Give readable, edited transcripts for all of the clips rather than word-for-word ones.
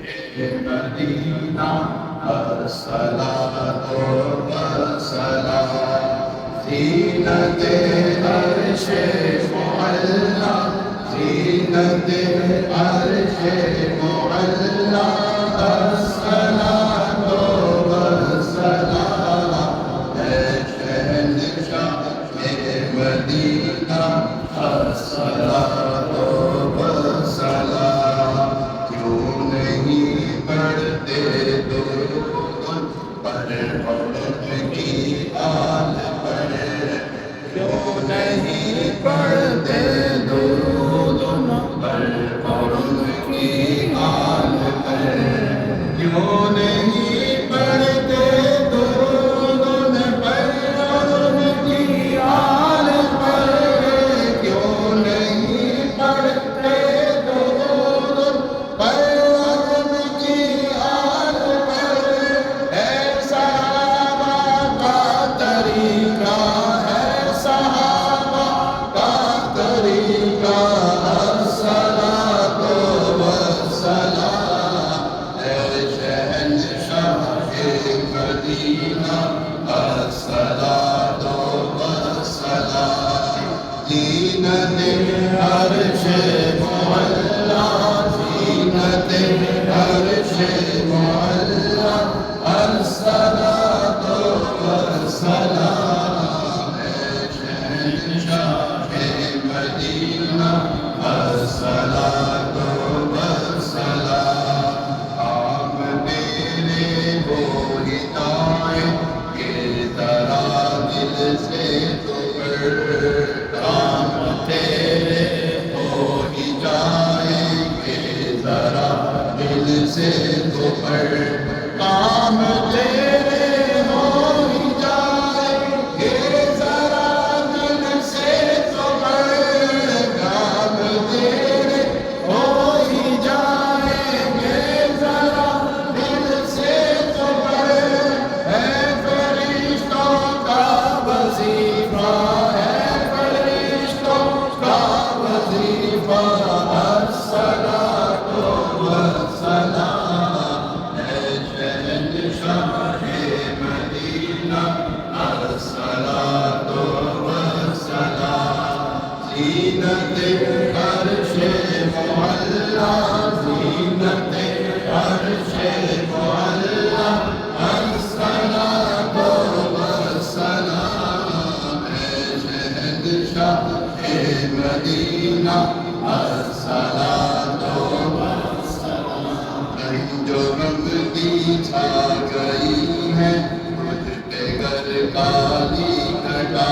مدینہ الصلاۃ والسلام زینت عرش معلا زینت عرش معلا الصلاۃ والسلام اے شہنشاہ مدینہ الصلاۃ والسلام کیوں نہیں پڑھتے درود پر ان کی آل پر کیوں نہیں پڑھتے درود پر ان کی آل پر کیوں نہیں پڑھتے درود پر ان کی آل پر کیوں نہیں پڑھتے درود پر ان کی آل پر ہے صحابہ کا طریقہ ہے صحابہ کا طریقہ الصلاۃ والسلام اے شہنشاہ مدینہ الصلاۃ والسلام زینت عرش معلا زینت عرش معلا الصلاۃ والسلام اے شہنشاہ مدینہ الصلاۃ والسلام آپ میرے وہ ہدایت کے ذرا دل سے تو پڑھ کام تیرے ہو ہی جائیں گے ذرا دل سے تو پڑھ کام تیرے ہو ہی جائیں گے ذرا دل سے تو پڑھ کام تیرے ہو ہی جائیں گے ذرا دل سے تو پڑھ ہے فرشتوں کا وظیفہ ہے فرشتوں کا وظیفہ الصلاۃ والسلام اے شہنشاہ مدینہ الصلاۃ والسلام زینت عرش معلا زینت عرش معلا الصلاۃ والسلام اے شہنشاہ مدینہ الصلاۃ والسلام جو رنگ کی چھا گئی ہے مجھ پہ گر کالی گھٹا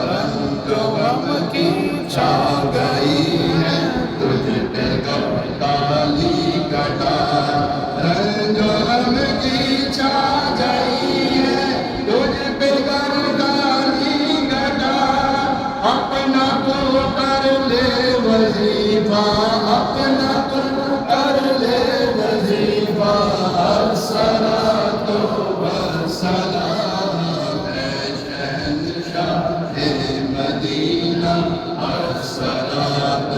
رنگ غم کی چھا گئی ہے تجھ پہ گر کالی گھٹا رنگ غم کی چھا گئی ہے تجھ پہ گر کالی گھٹا اپنا تو کر لے وظیفہ اپنا تو کر لے وظیفہ الصلاۃ والسلام اے شہنشاہ مدینہ الصلاۃ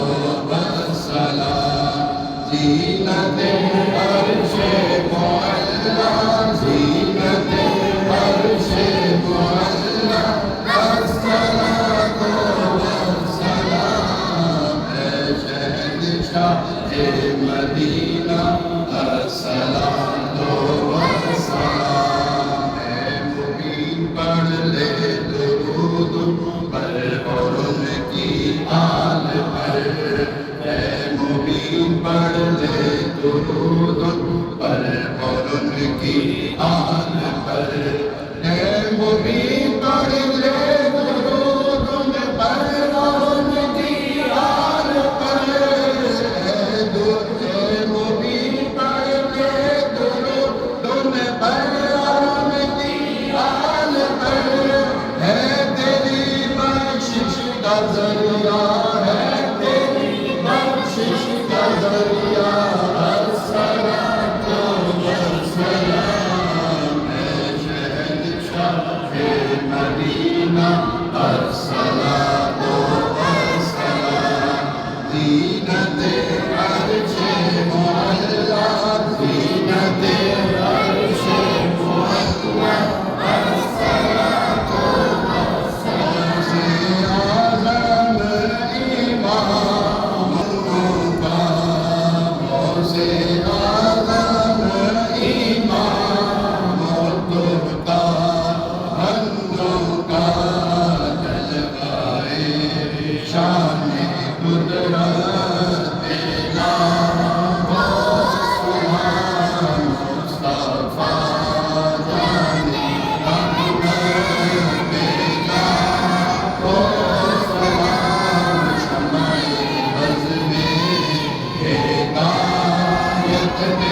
والسلام زینت عرش معلا زینت عرش معلا الصلاۃ والسلام اے شہنشاہ مدینہ الصلاۃ والسلام اے مبین پڑھ لے درود پر اور ان کی آل پر اے مبین پڑھ لے درود پر اور ان کی آل پر اے مبین پڑھ لے درود پر اور ان کی آل پر اے مبین پڑھ لے درود پر اور ان کی آل پر ہے تیری بخشش کا ذریعہ ہے تیری بخشش کا ذریعہ الصلاۃ والسلام تیرا